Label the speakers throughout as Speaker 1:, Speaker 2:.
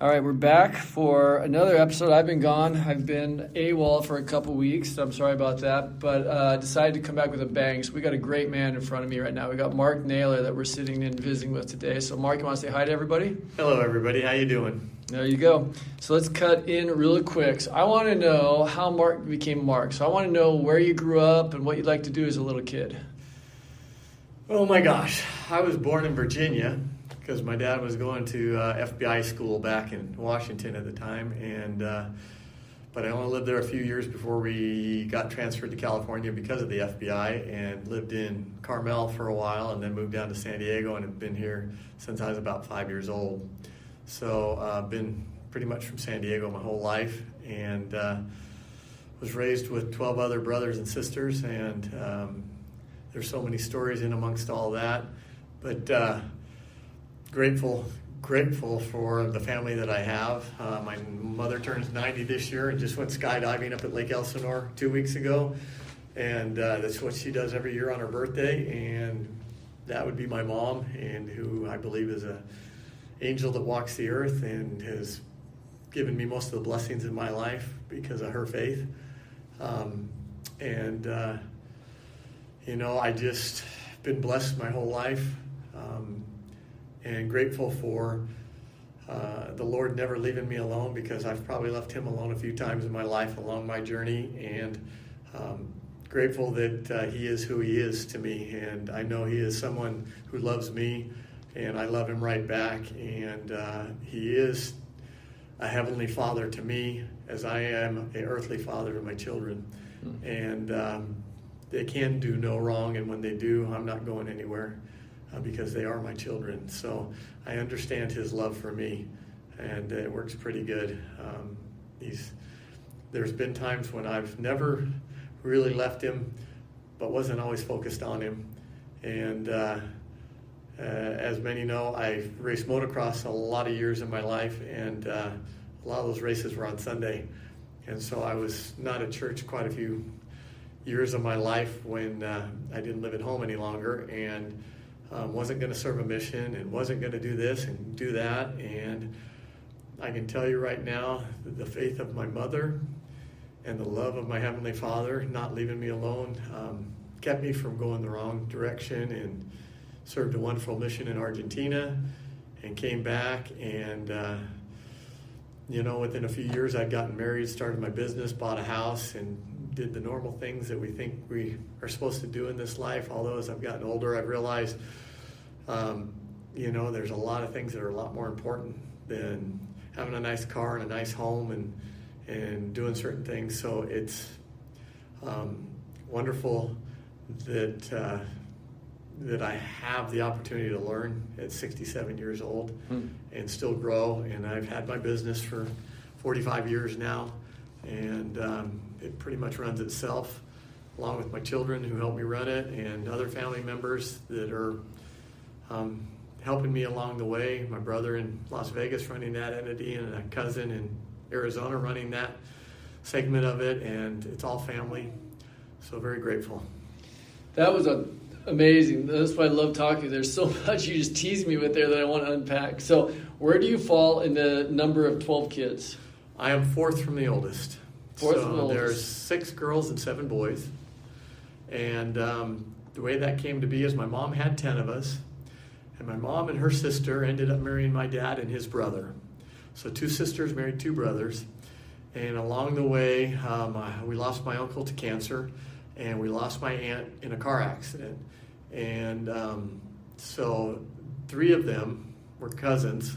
Speaker 1: All right, we're back for another episode. I've been gone. I've been AWOL for a couple weeks, so I'm sorry about that. But decided to come back with a bang. So we got a great man in front of me right now. We got Mark Naylor that we're sitting and visiting with today. So Mark, you want to say hi to everybody?
Speaker 2: Hello, everybody. How you doing?
Speaker 1: There you go. So let's cut in really quick. So I want to know how Mark became Mark. So I want to know where you grew up and what you'd like to do as a little kid.
Speaker 2: Oh my gosh, I was born in Virginia because my dad was going to FBI school back in Washington at the time, and but I only lived there a few years before we got transferred to California because of the FBI, and lived in Carmel for a while, and then moved down to San Diego, and have been here since I was about 5 years old. So I've been pretty much from San Diego my whole life, and was raised with 12 other brothers and sisters, and there's so many stories in amongst all that, but grateful for the family that I have. My mother turns 90 this year and just went skydiving up at Lake Elsinore 2 weeks ago, and that's what she does every year on her birthday. And that would be my mom, and who I believe is an angel that walks the earth and has given me most of the blessings in my life because of her faith. I just been blessed my whole life, and grateful for the Lord never leaving me alone, because I've probably left him alone a few times in my life along my journey, and grateful that he is who he is to me, and I know he is someone who loves me, and I love him right back, and he is a heavenly father to me as I am an earthly father to my children. And they can do no wrong, and when they do, I'm not going anywhere because they are my children. So I understand his love for me, and it works pretty good. There's been times when I've never really left him, but wasn't always focused on him. And as many know, I raced motocross a lot of years in my life, and a lot of those races were on Sunday. And so I was not at church quite a few years of my life when I didn't live at home any longer, and wasn't going to serve a mission, and wasn't going to do this and do that. And I can tell you right now that the faith of my mother and the love of my Heavenly Father not leaving me alone kept me from going the wrong direction, and served a wonderful mission in Argentina, and came back, and within a few years I'd gotten married, started my business, bought a house, and did the normal things that we think we are supposed to do in this life. Although as I've gotten older, I've realized, there's a lot of things that are a lot more important than having a nice car and a nice home and doing certain things. So it's wonderful that I have the opportunity to learn at 67 years old and still grow. And I've had my business for 45 years now, and it pretty much runs itself, along with my children who help me run it, and other family members that are helping me along the way. My brother in Las Vegas running that entity, and a cousin in Arizona running that segment of it, and it's all family. So very grateful.
Speaker 1: That was amazing. That's why I love talking. There's so much you just teased me with there that I want to unpack. So where do you fall in the number of 12 kids?
Speaker 2: I am fourth from the oldest.
Speaker 1: Fourth from the oldest.
Speaker 2: There's 6 girls and 7 boys. And the way that came to be is my mom had 10 of us. And my mom and her sister ended up marrying my dad and his brother. So 2 sisters married 2 brothers. And along the way, we lost my uncle to cancer, and we lost my aunt in a car accident. And so 3 of them were cousins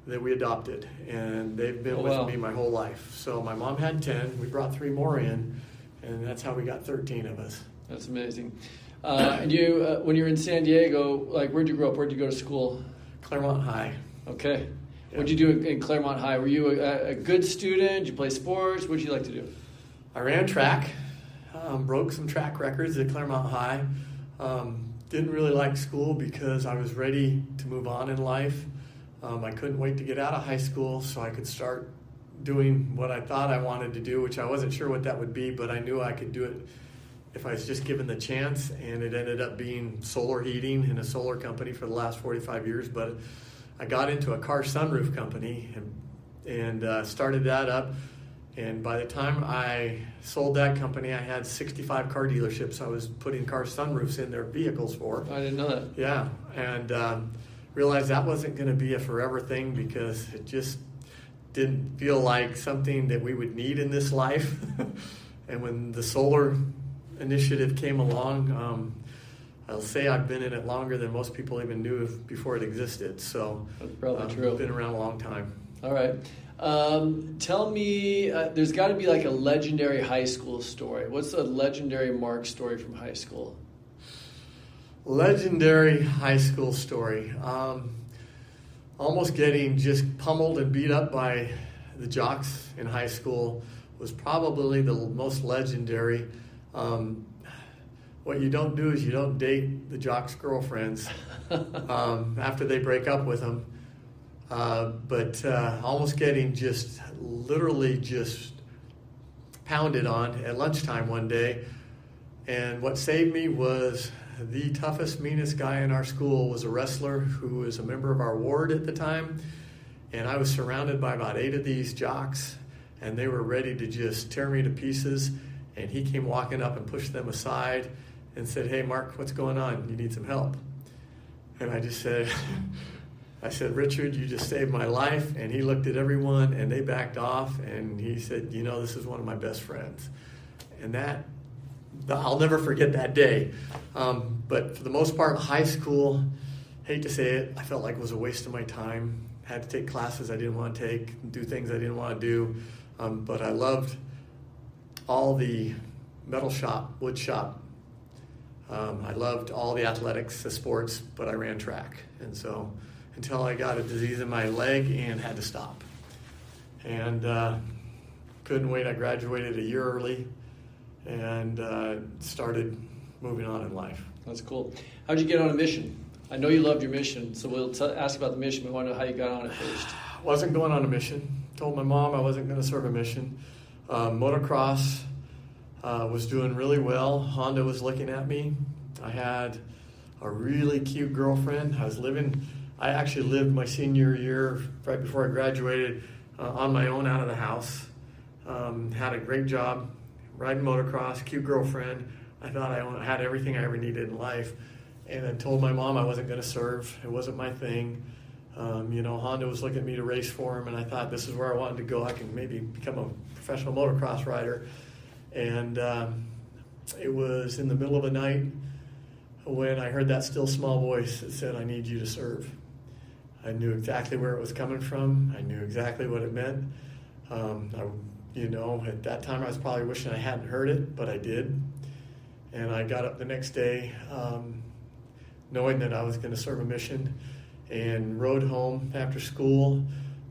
Speaker 2: that we adopted, and they've been with me my whole life. So my mom had 10, we brought 3 more in, and that's how we got 13 of us.
Speaker 1: That's amazing. And you, when you were in San Diego, where'd you grow up? Where'd you go to school?
Speaker 2: Claremont High.
Speaker 1: Okay. Yeah. What'd you do in Claremont High? Were you a good student? Did you play sports? What'd you like to do?
Speaker 2: I ran track, broke some track records at Claremont High. Didn't really like school because I was ready to move on in life. I couldn't wait to get out of high school so I could start doing what I thought I wanted to do, which I wasn't sure what that would be, but I knew I could do it if I was just given the chance. And it ended up being solar heating in a solar company for the last 45 years. But I got into a car sunroof company and and started that up. And by the time I sold that company, I had 65 car dealerships I was putting car sunroofs in their vehicles for.
Speaker 1: I didn't know that.
Speaker 2: Yeah, and realized that wasn't going to be a forever thing because it just didn't feel like something that we would need in this life. And when the solar initiative came along, I'll say I've been in it longer than most people even knew before it existed. So
Speaker 1: that's probably true.
Speaker 2: I've been around a long time.
Speaker 1: All right. Tell me, there's got to be like a legendary high school story. What's a legendary Mark story from high school?
Speaker 2: Legendary high school story. Almost getting just pummeled and beat up by the jocks in high school was probably the most legendary. What you don't do is you don't date the jocks' girlfriends after they break up with them. But almost getting just literally just pounded on at lunchtime one day. And what saved me was the toughest, meanest guy in our school was a wrestler who was a member of our ward at the time. And I was surrounded by about 8 of these jocks, and they were ready to just tear me to pieces. And he came walking up and pushed them aside and said, "Hey, Mark, what's going on? You need some help." And I just said, "Richard, you just saved my life." And he looked at everyone, and they backed off. And he said, "This is one of my best friends." And I'll never forget that day. But for the most part, high school, hate to say it, I felt like it was a waste of my time. Had to take classes I didn't want to take, do things I didn't want to do. But I loved all the metal shop, wood shop. I loved all the athletics, the sports, but I ran track. And so until I got a disease in my leg and had to stop. And couldn't wait. I graduated a year early and started moving on in life.
Speaker 1: That's cool. How'd you get on a mission? I know you loved your mission, so we'll ask about the mission. We want to know how you got on it first.
Speaker 2: Wasn't going on a mission. Told my mom I wasn't going to serve a mission. Motocross was doing really well. Honda was looking at me. I had a really cute girlfriend. I actually lived my senior year right before I graduated on my own out of the house. Had a great job, riding motocross, cute girlfriend. I thought I had everything I ever needed in life. And I told my mom I wasn't going to serve. It wasn't my thing. Honda was looking at me to race for him, and I thought this is where I wanted to go. I can maybe become a professional motocross rider. And it was in the middle of the night when I heard that still small voice that said, "I need you to serve." I knew exactly where it was coming from. I knew exactly what it meant. At that time I was probably wishing I hadn't heard it, but I did. And I got up the next day knowing that I was going to serve a mission and rode home after school,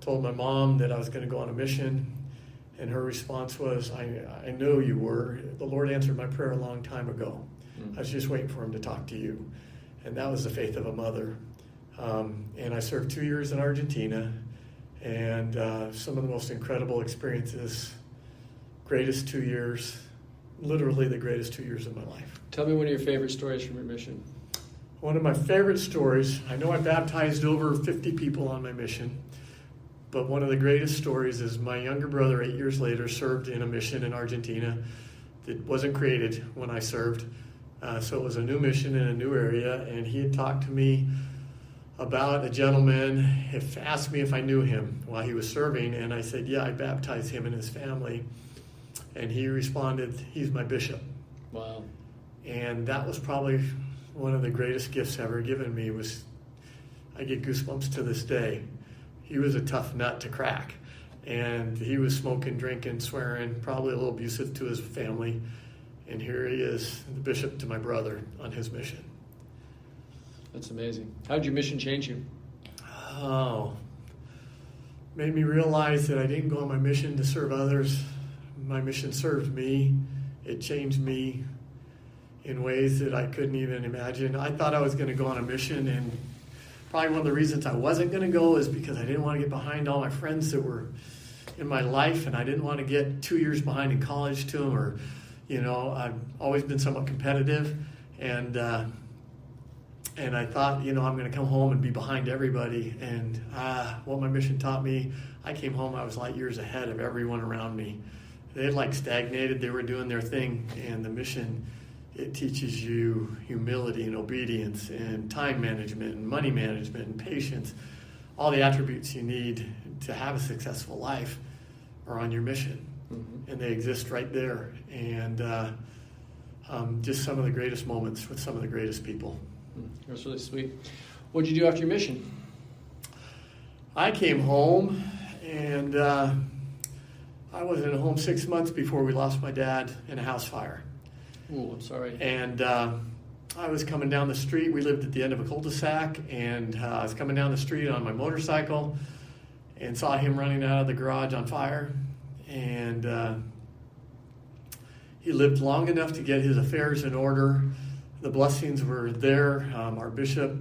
Speaker 2: told my mom that I was going to go on a mission. And her response was, I know you were. The Lord answered my prayer a long time ago. I was just waiting for him to talk to you. And that was the faith of a mother. And I served 2 years in Argentina, and some of the most incredible experiences, greatest 2 years, literally the greatest 2 years of my life.
Speaker 1: Tell me one of your favorite stories from your mission.
Speaker 2: One of my favorite stories, I know I baptized over 50 people on my mission, but one of the greatest stories is my younger brother 8 years later served in a mission in Argentina that wasn't created when I served. So it was a new mission in a new area, and he had talked to me about a gentleman, asked me if I knew him while he was serving, and I said, yeah, I baptized him and his family. And he responded, he's my bishop.
Speaker 1: Wow.
Speaker 2: And that was probably one of the greatest gifts ever given me. I get goosebumps to this day. He was a tough nut to crack, and he was smoking, drinking, swearing, probably a little abusive to his family. And here he is, the bishop to my brother on his mission.
Speaker 1: That's amazing. How did your mission change you?
Speaker 2: Oh, made me realize that I didn't go on my mission to serve others. My mission served me. It changed me in ways that I couldn't even imagine. I thought I was going to go on a mission, and probably one of the reasons I wasn't going to go is because I didn't want to get behind all my friends that were in my life, and I didn't want to get 2 years behind in college to them, I've always been somewhat competitive, and And I thought, I'm going to come home and be behind everybody. And what my mission taught me, I came home, I was light years ahead of everyone around me. They had like stagnated, they were doing their thing. And the mission, it teaches you humility and obedience and time management and money management and patience. All the attributes you need to have a successful life are on your mission. Mm-hmm. And they exist right there. And just some of the greatest moments with some of the greatest people.
Speaker 1: That's really sweet. What did you do after your mission?
Speaker 2: I came home, and I wasn't at home 6 months before we lost my dad in a house fire.
Speaker 1: Oh, I'm sorry.
Speaker 2: And I was coming down the street. We lived at the end of a cul-de-sac, and I was coming down the street on my motorcycle and saw him running out of the garage on fire. And he lived long enough to get his affairs in order. The blessings were there. Our bishop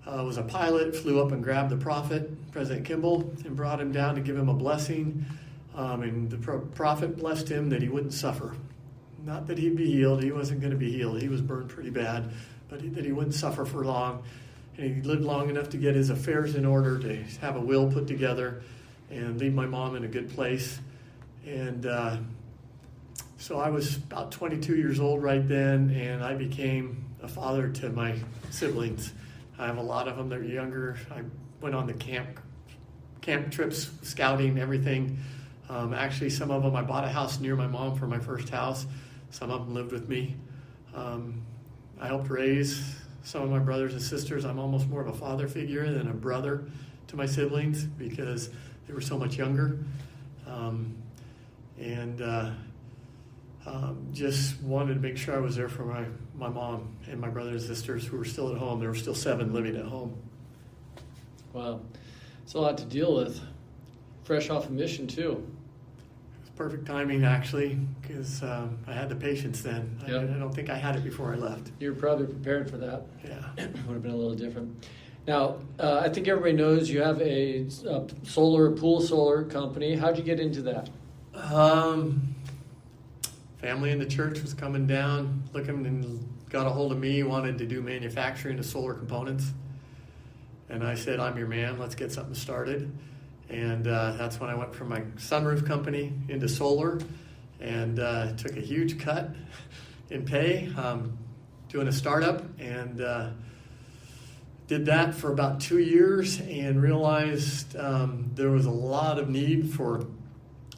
Speaker 2: was a pilot, flew up and grabbed the prophet, President Kimball, and brought him down to give him a blessing. And the prophet blessed him that he wouldn't suffer. Not that he'd be healed. He wasn't going to be healed. He was burned pretty bad. But that he wouldn't suffer for long. And he lived long enough to get his affairs in order, to have a will put together, and leave my mom in a good place. And so I was about 22 years old right then, and I became a father to my siblings. I have a lot of them that are younger. I went on the camp trips, scouting, everything. Actually, some of them, I bought a house near my mom for my first house. Some of them lived with me. I helped raise some of my brothers and sisters. I'm almost more of a father figure than a brother to my siblings because they were so much younger. Just wanted to make sure I was there for my mom and my brothers and sisters who were still at home. There were still 7 living at home.
Speaker 1: Wow. It's a lot to deal with. Fresh off a mission, too.
Speaker 2: It was perfect timing, actually, because I had the patience then.
Speaker 1: Yep.
Speaker 2: I don't think I had it before I left.
Speaker 1: You were probably prepared for that.
Speaker 2: Yeah.
Speaker 1: It would have been a little different. Now, I think everybody knows you have a pool solar company. How'd you get into that?
Speaker 2: Family in the church was coming down, looking, and got a hold of me, wanted to do manufacturing of solar components. And I said, I'm your man, let's get something started. And that's when I went from my sunroof company into solar, and took a huge cut in pay, doing a startup, and did that for about 2 years and realized there was a lot of need for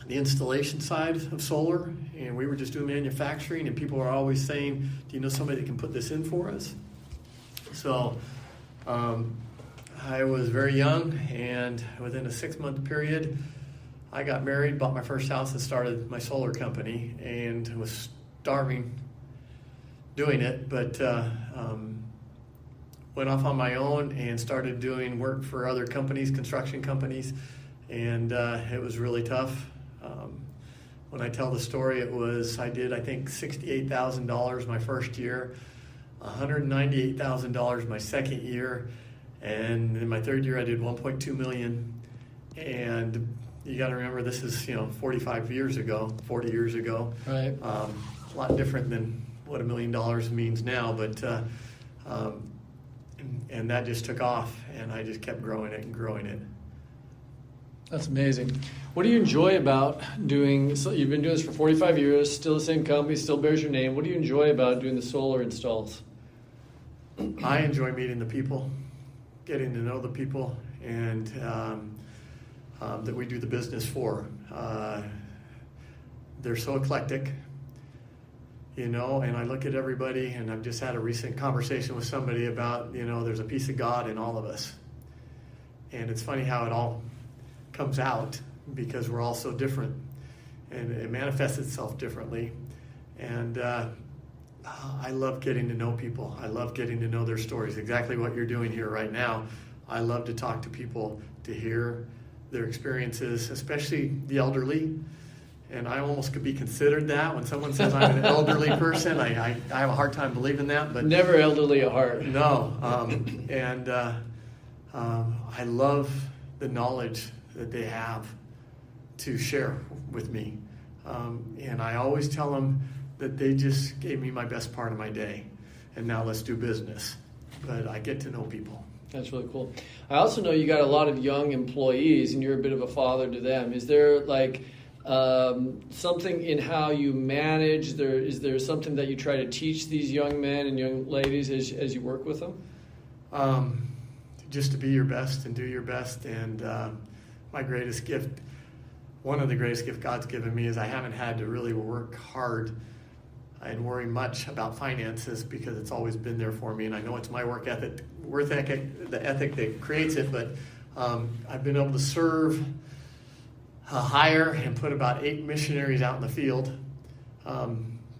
Speaker 2: the installation side of solar, and we were just doing manufacturing, and people were always saying, do you know somebody that can put this in for us? So I was very young, and within a 6-month period, I got married, bought my first house, and started my solar company, and was starving doing it, but went off on my own and started doing work for other companies, construction companies, and it was really tough. When I tell the story, I did, I think, $68,000 my first year, $198,000 my second year, and in my third year I did $1.2 million. And you got to remember, this is 40 years ago.
Speaker 1: Right.
Speaker 2: A lot different than what $1 million means now, but and that just took off, and I just kept growing it.
Speaker 1: That's amazing. What do you enjoy about doing, so you've been doing this for 45 years, still the same company, still bears your name. What do you enjoy about doing the solar installs?
Speaker 2: I enjoy meeting the people, getting to know the people, and that we do the business for. They're so eclectic, and I look at everybody, and I've just had a recent conversation with somebody about, there's a piece of God in all of us. And it's funny how it all comes out, because we're all so different, and it manifests itself differently. And I love getting to know people. I love getting to know their stories, exactly what you're doing here right now. I love to talk to people, to hear their experiences, especially the elderly. And I almost could be considered that. When someone says I'm an elderly person, I have a hard time believing that. But
Speaker 1: never elderly at heart.
Speaker 2: No. I love the knowledge that they have to share with me. And I always tell them that they just gave me my best part of my day. And now let's do business. but I get to know people.
Speaker 1: That's really cool. I also know you got a lot of young employees, and you're a bit of a father to them. Is there like something in how you manage? Is there something that you try to teach these young men and young ladies as you work with them?
Speaker 2: Just to be your best and do your best. And my greatest gift, one of the greatest gifts God's given me, is I haven't had to really work hard and worry much about finances, because it's always been there for me. And I know it's my work ethic, the ethic that creates it, but I've been able to serve, hire, and put about 8 missionaries out in the field.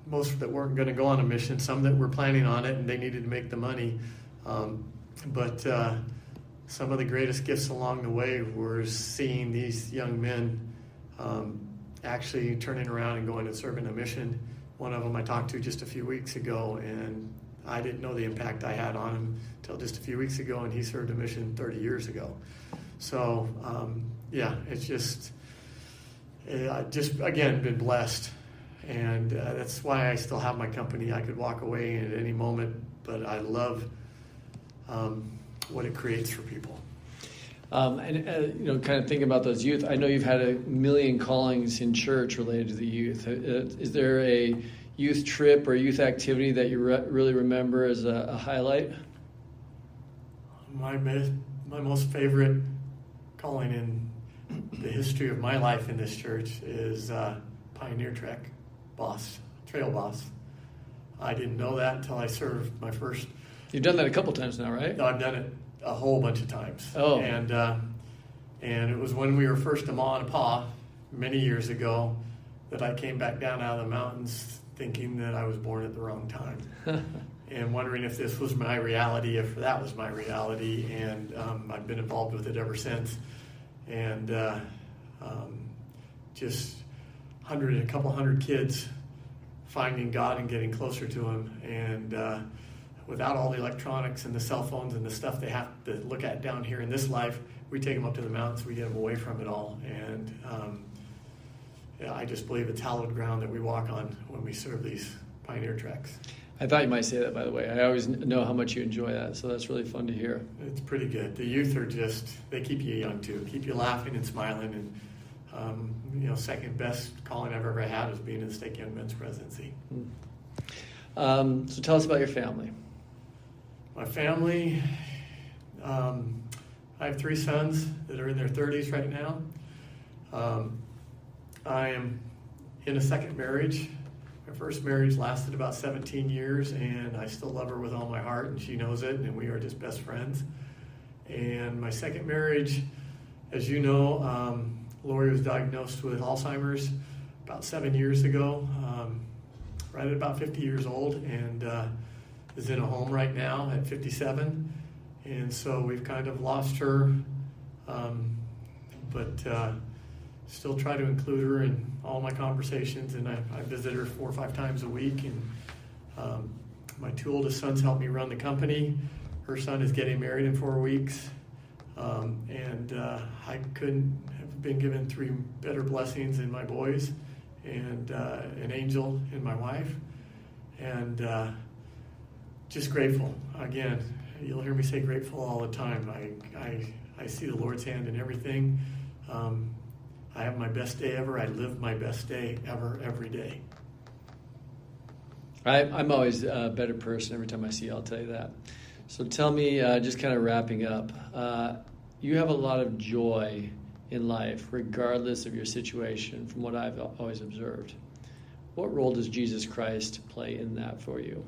Speaker 2: Most that weren't going to go on a mission, some that were planning on it and they needed to make the money. But some of the greatest gifts along the way were seeing these young men actually turning around and going and serving a mission. One of them I talked to just a few weeks ago, and I didn't know the impact I had on him until just a few weeks ago, and he served a mission 30 years ago. So, it's just again, been blessed. And that's why I still have my company. I could walk away at any moment, but I love what it creates for people.
Speaker 1: Kind of thinking about those youth, I know you've had a million callings in church related to the youth. Is there a youth trip or youth activity that you really remember as a highlight?
Speaker 2: My most favorite calling in the history of my life in this church is Pioneer Trek Trail Boss. I didn't know that until I served my first.
Speaker 1: You've done that a couple times now, right?
Speaker 2: No, I've done it a whole bunch of times.
Speaker 1: Oh.
Speaker 2: And it was when we were first in Ma and Pa many years ago that I came back down out of the mountains thinking that I was born at the wrong time. And wondering if this was my reality, if that was my reality. And I've been involved with it ever since. And just a couple hundred kids finding God and getting closer to Him. And without all the electronics and the cell phones and the stuff they have to look at down here in this life, we take them up to the mountains, we get them away from it all. And I just believe it's hallowed ground that we walk on when we serve these Pioneer Treks.
Speaker 1: I thought you might say that, by the way. I always know how much you enjoy that, so that's really fun to hear.
Speaker 2: It's pretty good. The youth are they keep you young too, keep you laughing and smiling. And second best calling I've ever had is being in the Stake Young Men's presidency.
Speaker 1: So tell us about your family.
Speaker 2: My family, I have 3 sons that are in their 30s right now. I am in a second marriage. My first marriage lasted about 17 years, and I still love her with all my heart, and she knows it, and we are just best friends. And my second marriage, as you know, Lori was diagnosed with Alzheimer's about 7 years ago, right at about 50 years old, and is in a home right now at 57. And so we've kind of lost her, but still try to include her in all my conversations, and I visit her 4 or 5 times a week. And my 2 oldest sons help me run the company. Her son is getting married in 4 weeks, and I couldn't have been given 3 better blessings in my boys, and an angel in my wife, and just grateful. Again, you'll hear me say grateful all the time. I see the Lord's hand in everything. I have my best day ever. I live my best day ever every day.
Speaker 1: I'm always a better person every time I see you, I'll tell you that. So tell me, just kind of wrapping up, you have a lot of joy in life, regardless of your situation, from what I've always observed. What role does Jesus Christ play in that for you?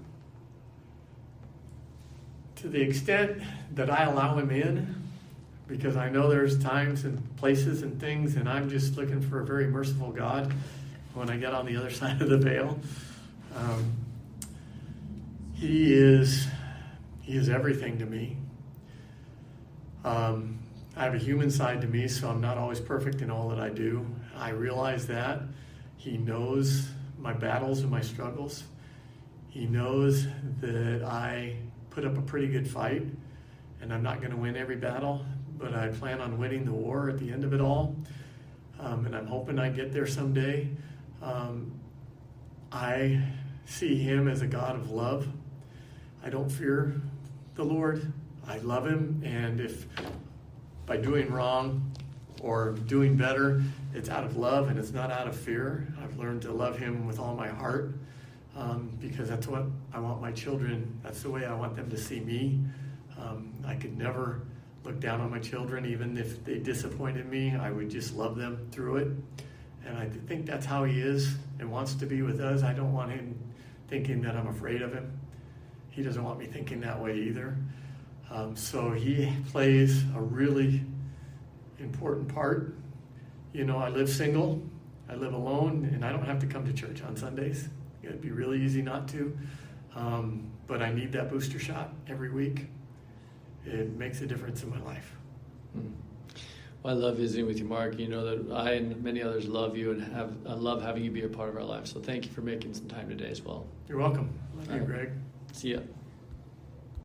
Speaker 2: To the extent that I allow Him in, because I know there's times and places and things, and I'm just looking for a very merciful God when I get on the other side of the veil. He is everything to me. I have a human side to me, so I'm not always perfect in all that I do. I realize that. He knows my battles and my struggles. He knows that I put up a pretty good fight, and I'm not going to win every battle, but I plan on winning the war at the end of it all, and I'm hoping I get there someday. I see Him as a God of love. I don't fear the Lord. I love him, and if by doing wrong or doing better, it's out of love and it's not out of fear. I've learned to love him with all my heart, because that's what I want my children, that's the way I want them to see me. I could never look down on my children. Even if they disappointed me, I would just love them through it. And I think that's how he is and wants to be with us. I don't want him thinking that I'm afraid of him. He doesn't want me thinking that way either. So he plays a really important part. You know, I live single, I live alone, and I don't have to come to church on Sundays. It'd be really easy not to. But I need that booster shot every week. It makes a difference in my life.
Speaker 1: Well, I love visiting with you, Mark. You know that I and many others love you, and I love having you be a part of our life. So thank you for making some time today as well.
Speaker 2: You're welcome. Love you,
Speaker 1: right.
Speaker 2: Greg.
Speaker 1: See ya.